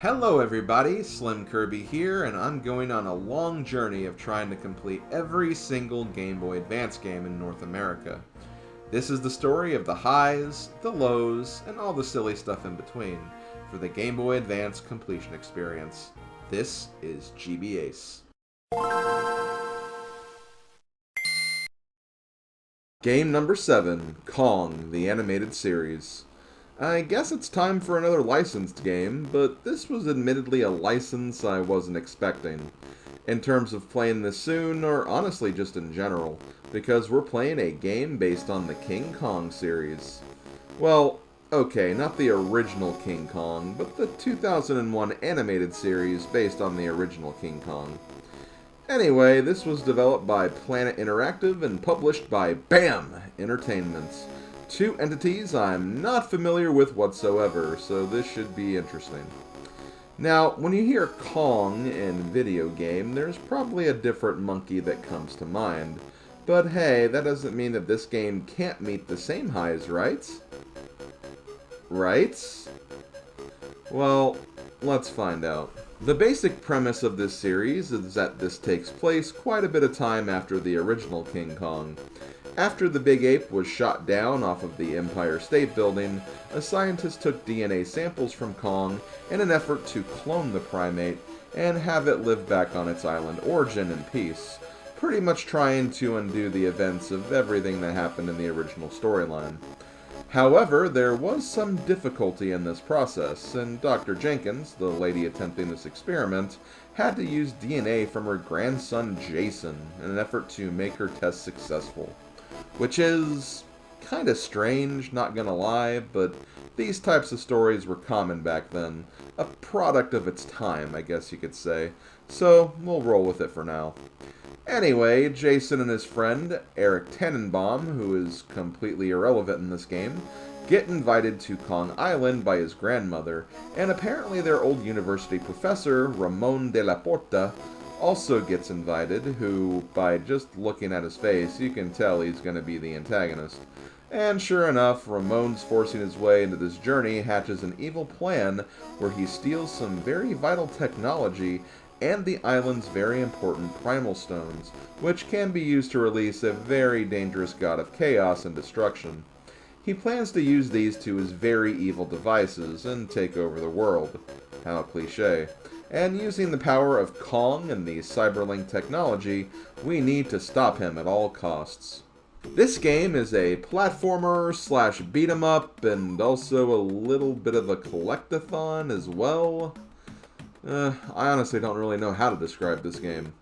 Hello everybody, SlimKirby here, and I'm going on a long journey of trying to complete every single Game Boy Advance game in North America. This is the story of the highs, the lows, and all the silly stuff in between for the Game Boy Advance completion experience. This is GB Ace. Game number 7, Kong, the animated series. I guess it's time for another licensed game, but this was admittedly a license I wasn't expecting. In terms of playing this soon, or honestly just in general, because we're playing a game based on the King Kong series. Well, okay, not the original King Kong, but the 2001 animated series based on the original King Kong. Anyway, this was developed by Planet Interactive and published by BAM Entertainment. Two entities I'm not familiar with whatsoever, so this should be interesting. Now, when you hear Kong in video game, there's probably a different monkey that comes to mind. But hey, that doesn't mean that this game can't meet the same highs, right? Right? Well, let's find out. The basic premise of this series is that this takes place quite a bit of time after the original King Kong. After the Big Ape was shot down off of the Empire State Building, a scientist took DNA samples from Kong in an effort to clone the primate and have it live back on its island origin in peace, pretty much trying to undo the events of everything that happened in the original storyline. However, there was some difficulty in this process, and Dr. Jenkins, the lady attempting this experiment, had to use DNA from her grandson Jason in an effort to make her test successful. Which is kinda strange, not gonna lie, but these types of stories were common back then. A product of its time, I guess you could say. So, we'll roll with it for now. Anyway, Jason and his friend, Eric Tannenbaum, who is completely irrelevant in this game, get invited to Kong Island by his grandmother, and apparently their old university professor, Ramon de la Porta, also gets invited, who, by just looking at his face, you can tell he's going to be the antagonist. And sure enough, Ramon's forcing his way into this journey hatches an evil plan where he steals some very vital technology and the island's very important primal stones, which can be used to release a very dangerous god of chaos and destruction. He plans to use these to his very evil devices and take over the world. How cliché. And using the power of Kong and the Cyberlink technology, we need to stop him at all costs. This game is a platformer slash beat 'em up and also a little bit of a collectathon as well. I honestly don't really know how to describe this game.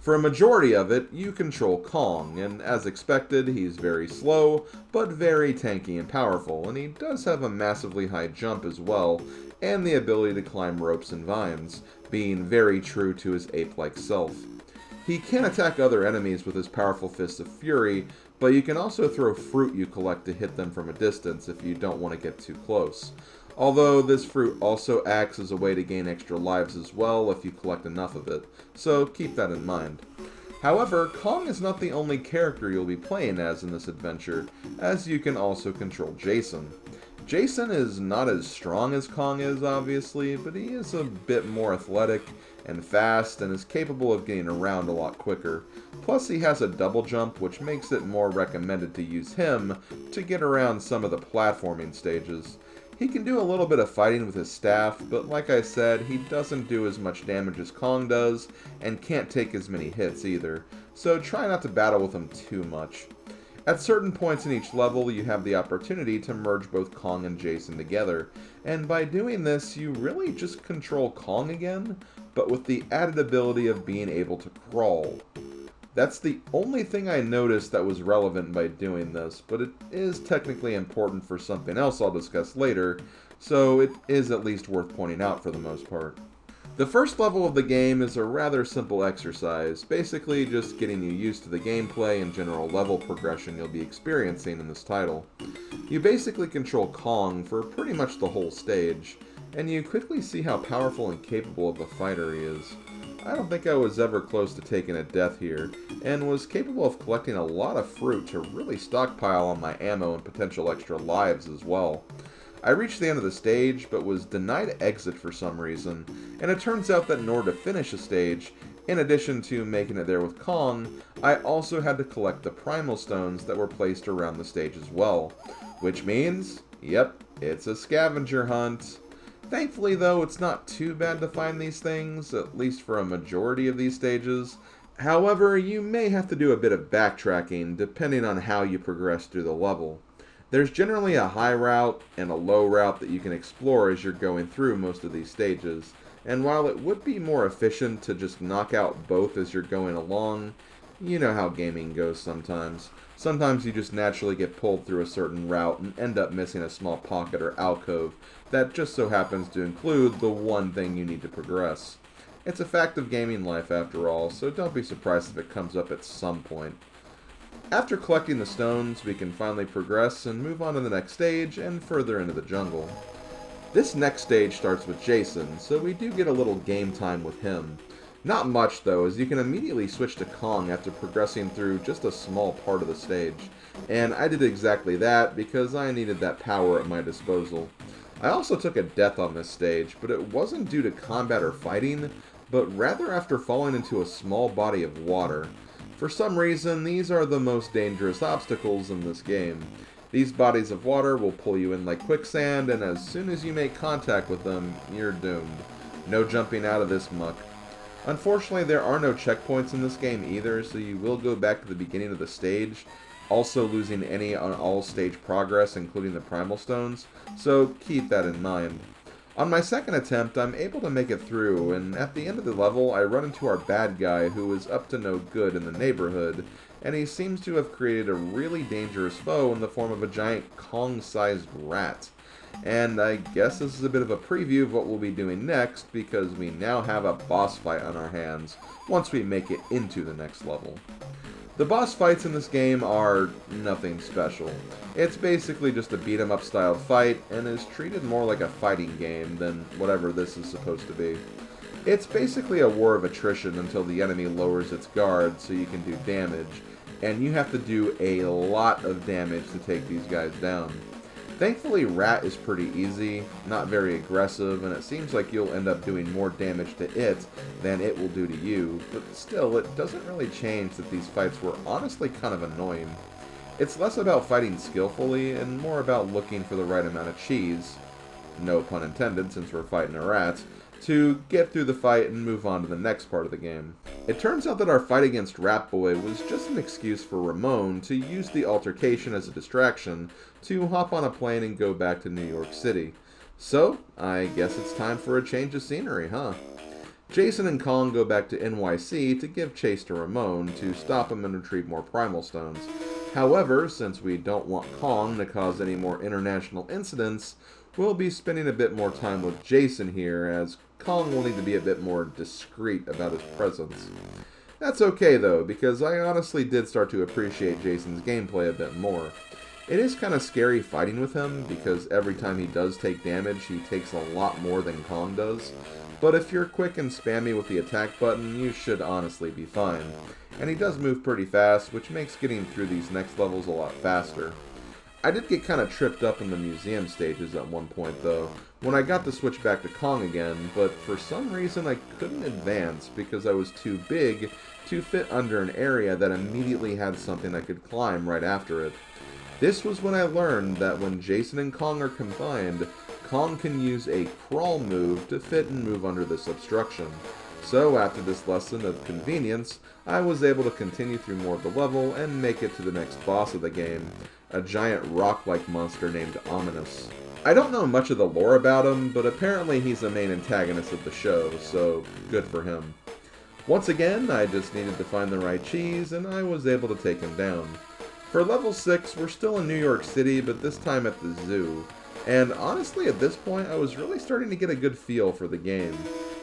For a majority of it, you control Kong, and as expected, he's very slow, but very tanky and powerful, and he does have a massively high jump as well, and the ability to climb ropes and vines, being very true to his ape-like self. He can attack other enemies with his powerful Fist of Fury, but you can also throw fruit you collect to hit them from a distance if you don't want to get too close. Although this fruit also acts as a way to gain extra lives as well if you collect enough of it, so keep that in mind. However, Kong is not the only character you'll be playing as in this adventure, as you can also control Jason. Jason is not as strong as Kong is, obviously, but he is a bit more athletic and fast and is capable of getting around a lot quicker. Plus, he has a double jump, which makes it more recommended to use him to get around some of the platforming stages. He can do a little bit of fighting with his staff, but like I said, he doesn't do as much damage as Kong does, and can't take as many hits either, so try not to battle with him too much. At certain points in each level, you have the opportunity to merge both Kong and Jason together, and by doing this, you really just control Kong again, but with the added ability of being able to crawl. That's the only thing I noticed that was relevant by doing this, but it is technically important for something else I'll discuss later, so it is at least worth pointing out for the most part. The first level of the game is a rather simple exercise, basically just getting you used to the gameplay and general level progression you'll be experiencing in this title. You basically control Kong for pretty much the whole stage, and you quickly see how powerful and capable of a fighter he is. I don't think I was ever close to taking a death here, and was capable of collecting a lot of fruit to really stockpile on my ammo and potential extra lives as well. I reached the end of the stage, but was denied exit for some reason, and it turns out that in order to finish a stage, in addition to making it there with Kong, I also had to collect the primal stones that were placed around the stage as well. Which means, yep, it's a scavenger hunt. Thankfully, though, it's not too bad to find these things, at least for a majority of these stages. However, you may have to do a bit of backtracking depending on how you progress through the level. There's generally a high route and a low route that you can explore as you're going through most of these stages, and while it would be more efficient to just knock out both as you're going along, you know how gaming goes sometimes. Sometimes you just naturally get pulled through a certain route and end up missing a small pocket or alcove that just so happens to include the one thing you need to progress. It's a fact of gaming life after all, so don't be surprised if it comes up at some point. After collecting the stones, we can finally progress and move on to the next stage and further into the jungle. This next stage starts with Jason, so we do get a little game time with him. Not much though, as you can immediately switch to Kong after progressing through just a small part of the stage. And I did exactly that because I needed that power at my disposal. I also took a death on this stage, but it wasn't due to combat or fighting, but rather after falling into a small body of water. For some reason, these are the most dangerous obstacles in this game. These bodies of water will pull you in like quicksand, and as soon as you make contact with them, you're doomed. No jumping out of this muck. Unfortunately, there are no checkpoints in this game either, so you will go back to the beginning of the stage, also losing any on all stage progress, including the primal stones, so keep that in mind. On my second attempt, I'm able to make it through, and at the end of the level, I run into our bad guy who is up to no good in the neighborhood, and he seems to have created a really dangerous foe in the form of a giant Kong-sized rat. And I guess this is a bit of a preview of what we'll be doing next, because we now have a boss fight on our hands, once we make it into the next level. The boss fights in this game are nothing special. It's basically just a beat-em-up style fight, and is treated more like a fighting game than whatever this is supposed to be. It's basically a war of attrition until the enemy lowers its guard so you can do damage, and you have to do a lot of damage to take these guys down. Thankfully, Rat is pretty easy, not very aggressive, and it seems like you'll end up doing more damage to it than it will do to you, but still, it doesn't really change that these fights were honestly kind of annoying. It's less about fighting skillfully and more about looking for the right amount of cheese, no pun intended since we're fighting a rat, to get through the fight and move on to the next part of the game. It turns out that our fight against Rat Boy was just an excuse for Ramon to use the altercation as a distraction to hop on a plane and go back to New York City. So, I guess it's time for a change of scenery, huh? Jason and Kong go back to NYC to give chase to Ramon to stop him and retrieve more primal stones. However, since we don't want Kong to cause any more international incidents, we'll be spending a bit more time with Jason here, as Kong will need to be a bit more discreet about his presence. That's okay though, because I honestly did start to appreciate Jason's gameplay a bit more. It is kind of scary fighting with him, because every time he does take damage, he takes a lot more than Kong does. But if you're quick and spammy with the attack button, you should honestly be fine. And he does move pretty fast, which makes getting through these next levels a lot faster. I did get kind of tripped up in the museum stages at one point though, when I got to switch back to Kong again, but for some reason I couldn't advance because I was too big to fit under an area that immediately had something I could climb right after it. This was when I learned that when Jason and Kong are combined, Kong can use a crawl move to fit and move under this obstruction. So after this lesson of convenience, I was able to continue through more of the level and make it to the next boss of the game, a giant rock-like monster named Ominous. I don't know much of the lore about him, but apparently he's the main antagonist of the show, so good for him. Once again, I just needed to find the right cheese, and I was able to take him down. For level 6, we're still in New York City, but this time at the zoo. And honestly, at this point, I was really starting to get a good feel for the game.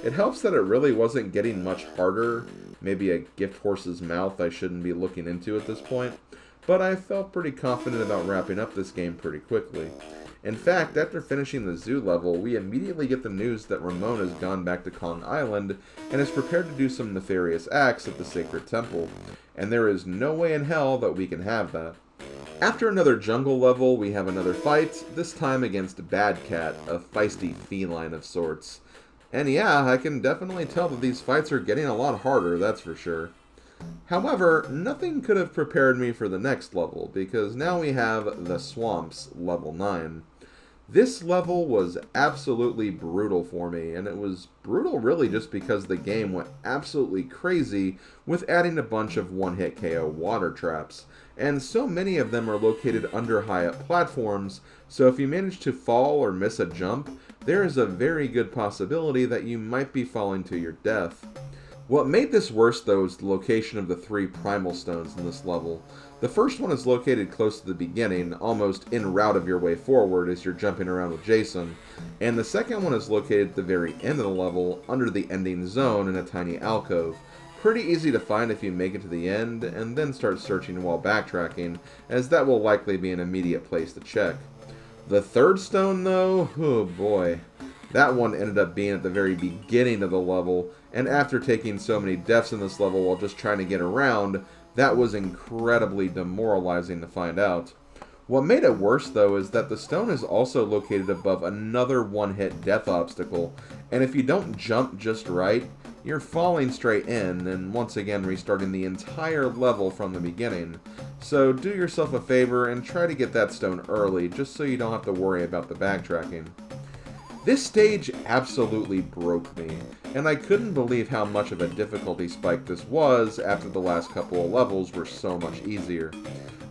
It helps that it really wasn't getting much harder, maybe a gift horse's mouth I shouldn't be looking into at this point, but I felt pretty confident about wrapping up this game pretty quickly. In fact, after finishing the zoo level, we immediately get the news that Ramon has gone back to Kong Island and is prepared to do some nefarious acts at the sacred temple, and there is no way in hell that we can have that. After another jungle level, we have another fight, this time against Bad Cat, a feisty feline of sorts. And yeah, I can definitely tell that these fights are getting a lot harder, that's for sure. However, nothing could have prepared me for the next level, because now we have the Swamps, level 9. This level was absolutely brutal for me, and it was brutal really just because the game went absolutely crazy with adding a bunch of one-hit KO water traps. And so many of them are located under high-up platforms, so if you manage to fall or miss a jump, there is a very good possibility that you might be falling to your death. What made this worse, though, is the location of the 3 primal stones in this level. The first one is located close to the beginning, almost en route of your way forward as you're jumping around with Jason, and the second one is located at the very end of the level, under the ending zone in a tiny alcove. Pretty easy to find if you make it to the end, and then start searching while backtracking, as that will likely be an immediate place to check. The third stone, though, oh boy. That one ended up being at the very beginning of the level, and after taking so many deaths in this level while just trying to get around, that was incredibly demoralizing to find out. What made it worse, though, is that the stone is also located above another one-hit death obstacle, and if you don't jump just right, you're falling straight in, and once again restarting the entire level from the beginning. So do yourself a favor and try to get that stone early, just so you don't have to worry about the backtracking. This stage absolutely broke me, and I couldn't believe how much of a difficulty spike this was after the last couple of levels were so much easier.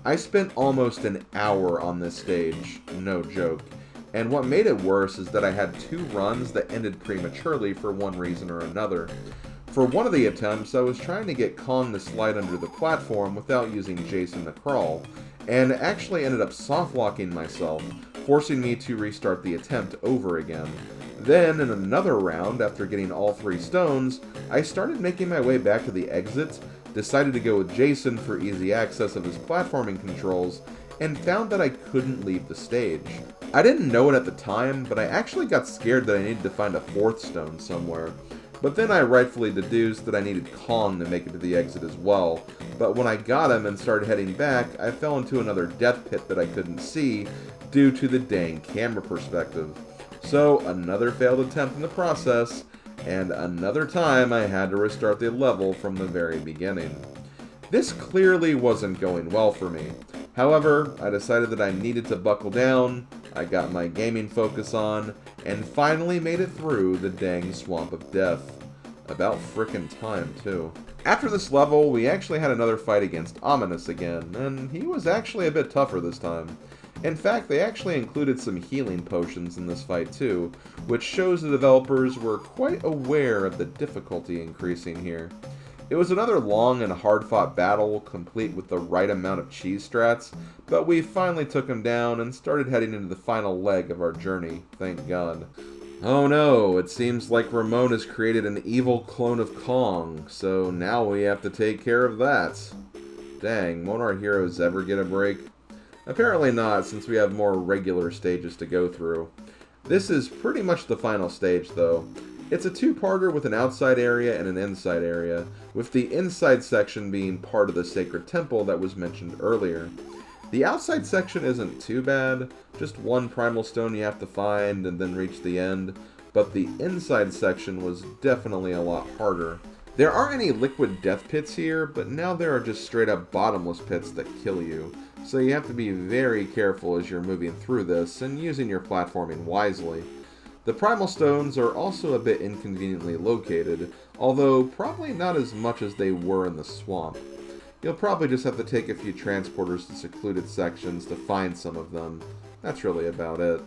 I spent almost an hour on this stage, no joke, and what made it worse is that I had 2 runs that ended prematurely for one reason or another. For one of the attempts, I was trying to get Kong to slide under the platform without using Jason to crawl, and actually ended up soft-locking myself, forcing me to restart the attempt over again. Then, in another round, after getting all 3 stones, I started making my way back to the exit, decided to go with Jason for easy access of his platforming controls, and found that I couldn't leave the stage. I didn't know it at the time, but I actually got scared that I needed to find a 4th stone somewhere. But then I rightfully deduced that I needed Kong to make it to the exit as well. But when I got him and started heading back, I fell into another death pit that I couldn't see due to the dang camera perspective. So another failed attempt in the process, and another time I had to restart the level from the very beginning. This clearly wasn't going well for me. However, I decided that I needed to buckle down, I got my gaming focus on, and finally made it through the dang Swamp of Death. About frickin' time, too. After this level, we actually had another fight against Ominous again, and he was actually a bit tougher this time. In fact, they actually included some healing potions in this fight too, which shows the developers were quite aware of the difficulty increasing here. It was another long and hard-fought battle, complete with the right amount of cheese strats, but we finally took him down and started heading into the final leg of our journey, thank God. Oh no, it seems like Ramon has created an evil clone of Kong, so now we have to take care of that. Dang, won't our heroes ever get a break? Apparently not, since we have more regular stages to go through. This is pretty much the final stage, though. It's a 2-parter with an outside area and an inside area, with the inside section being part of the sacred temple that was mentioned earlier. The outside section isn't too bad, just 1 primal stone you have to find and then reach the end, but the inside section was definitely a lot harder. There aren't any liquid death pits here, but now there are just straight up bottomless pits that kill you, so you have to be very careful as you're moving through this and using your platforming wisely. The primal stones are also a bit inconveniently located, although probably not as much as they were in the swamp. You'll probably just have to take a few transporters to secluded sections to find some of them. That's really about it.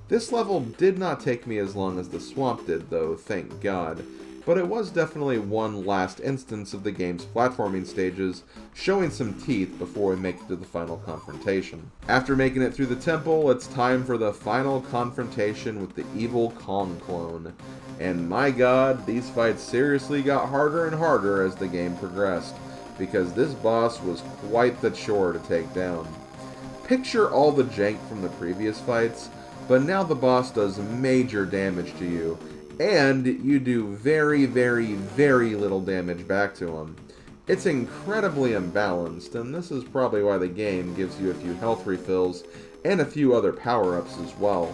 This level did not take me as long as the swamp did, though, thank God, but it was definitely one last instance of the game's platforming stages, showing some teeth before we make it to the final confrontation. After making it through the temple, it's time for the final confrontation with the evil Kong clone. And my God, these fights seriously got harder and harder as the game progressed, because this boss was quite the chore to take down. Picture all the jank from the previous fights, but now the boss does major damage to you, and you do very, very, very little damage back to him. It's incredibly imbalanced, and this is probably why the game gives you a few health refills and a few other power-ups as well.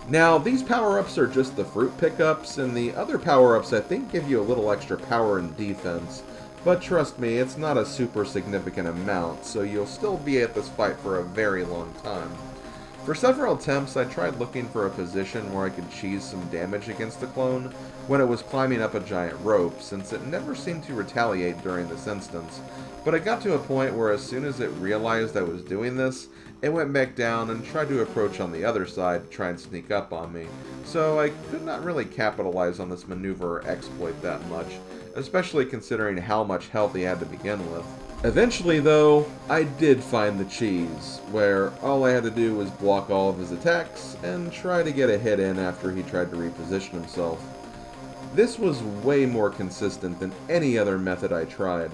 Now, these power-ups are just the fruit pickups, and the other power-ups I think give you a little extra power and defense. But trust me, it's not a super significant amount, so you'll still be at this fight for a very long time. For several attempts, I tried looking for a position where I could cheese some damage against the clone when it was climbing up a giant rope, since it never seemed to retaliate during this instance. But it got to a point where as soon as it realized I was doing this, it went back down and tried to approach on the other side to try and sneak up on me. So I could not really capitalize on this maneuver or exploit that much, especially considering how much health he had to begin with. Eventually, though, I did find the cheese, where all I had to do was block all of his attacks and try to get a hit in after he tried to reposition himself. This was way more consistent than any other method I tried,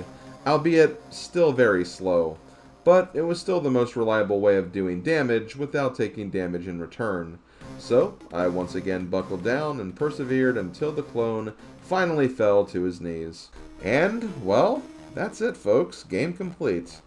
albeit still very slow, but it was still the most reliable way of doing damage without taking damage in return. So, I once again buckled down and persevered until the clone finally fell to his knees. And, well, that's it, folks. Game complete.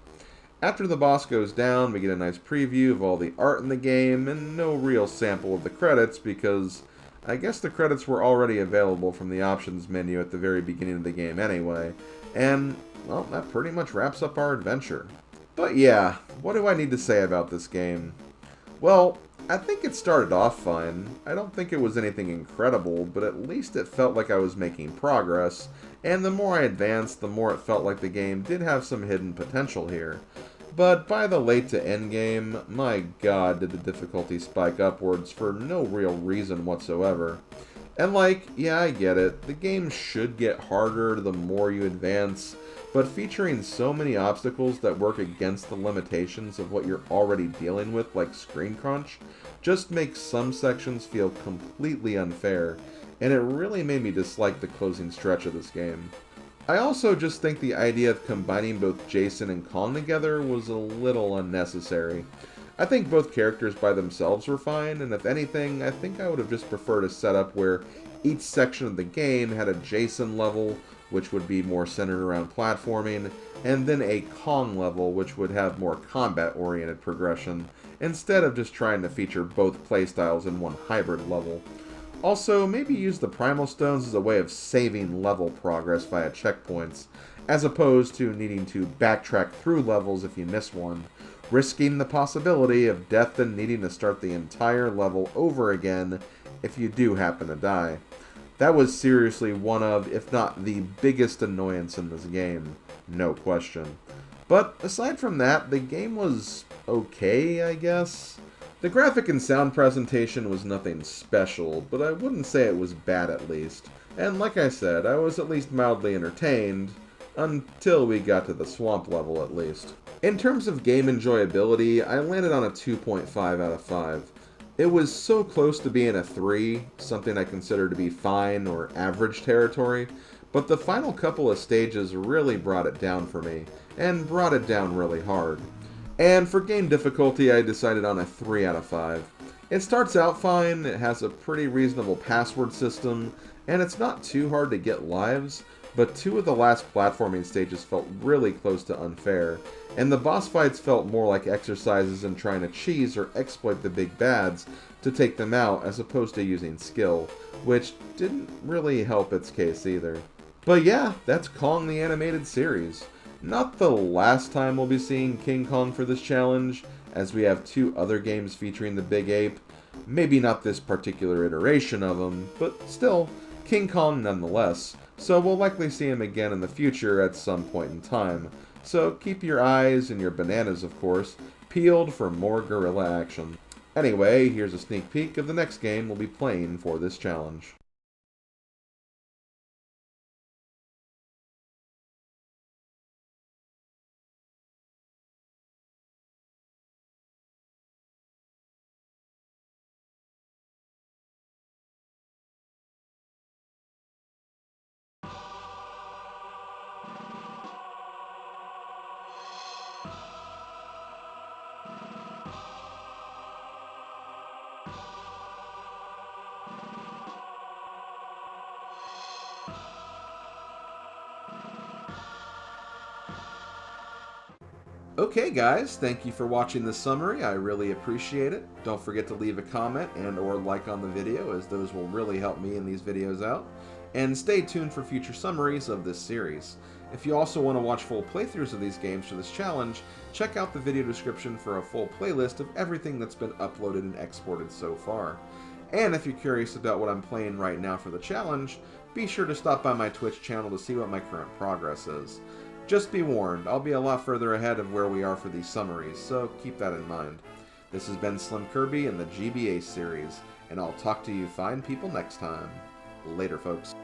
After the boss goes down, we get a nice preview of all the art in the game, and no real sample of the credits because I guess the credits were already available from the options menu at the very beginning of the game anyway. And, well, that pretty much wraps up our adventure. But yeah, what do I need to say about this game? Well, I think it started off fine. I don't think it was anything incredible, but at least it felt like I was making progress, and the more I advanced, the more it felt like the game did have some hidden potential here. But by the late to endgame, my god did the difficulty spike upwards for no real reason whatsoever. And like, yeah, I get it, the game should get harder the more you advance, but featuring so many obstacles that work against the limitations of what you're already dealing with, like screen crunch, just makes some sections feel completely unfair, and it really made me dislike the closing stretch of this game. I also just think the idea of combining both Jason and Kong together was a little unnecessary. I think both characters by themselves were fine, and if anything, I think I would have just preferred a setup where each section of the game had a Jason level, which would be more centered around platforming, and then a Kong level, which would have more combat-oriented progression, instead of just trying to feature both playstyles in one hybrid level. Also, maybe use the Primal Stones as a way of saving level progress via checkpoints, as opposed to needing to backtrack through levels if you miss one, risking the possibility of death and needing to start the entire level over again if you do happen to die. That was seriously one of, if not the biggest annoyance in this game, no question. But aside from that, the game was okay, I guess. The graphic and sound presentation was nothing special, but I wouldn't say it was bad at least. And like I said, I was at least mildly entertained, until we got to the swamp level at least. In terms of game enjoyability, I landed on a 2.5 out of 5. It was so close to being a 3, something I consider to be fine or average territory, but the final couple of stages really brought it down for me, and brought it down really hard. And for game difficulty, I decided on a 3 out of 5. It starts out fine, it has a pretty reasonable password system, and it's not too hard to get lives, but two of the last platforming stages felt really close to unfair, and the boss fights felt more like exercises in trying to cheese or exploit the big bads to take them out as opposed to using skill, which didn't really help its case either. But yeah, that's Kong the Animated Series. Not the last time we'll be seeing King Kong for this challenge, as we have two other games featuring the Big Ape. Maybe not this particular iteration of him, but still, King Kong nonetheless, so we'll likely see him again in the future at some point in time. So keep your eyes, and your bananas of course, peeled for more guerrilla action. Anyway, here's a sneak peek of the next game we'll be playing for this challenge. Okay guys, thank you for watching this summary. I really appreciate it. Don't forget to leave a comment and or like on the video, as those will really help me in these videos out. And stay tuned for future summaries of this series. If you also want to watch full playthroughs of these games for this challenge, check out the video description for a full playlist of everything that's been uploaded and exported so far. And if you're curious about what I'm playing right now for the challenge, be sure to stop by my Twitch channel to see what my current progress is. Just be warned, I'll be a lot further ahead of where we are for these summaries, so keep that in mind. This has been SlimKirby in the GBA series, and I'll talk to you fine people next time. Later, folks.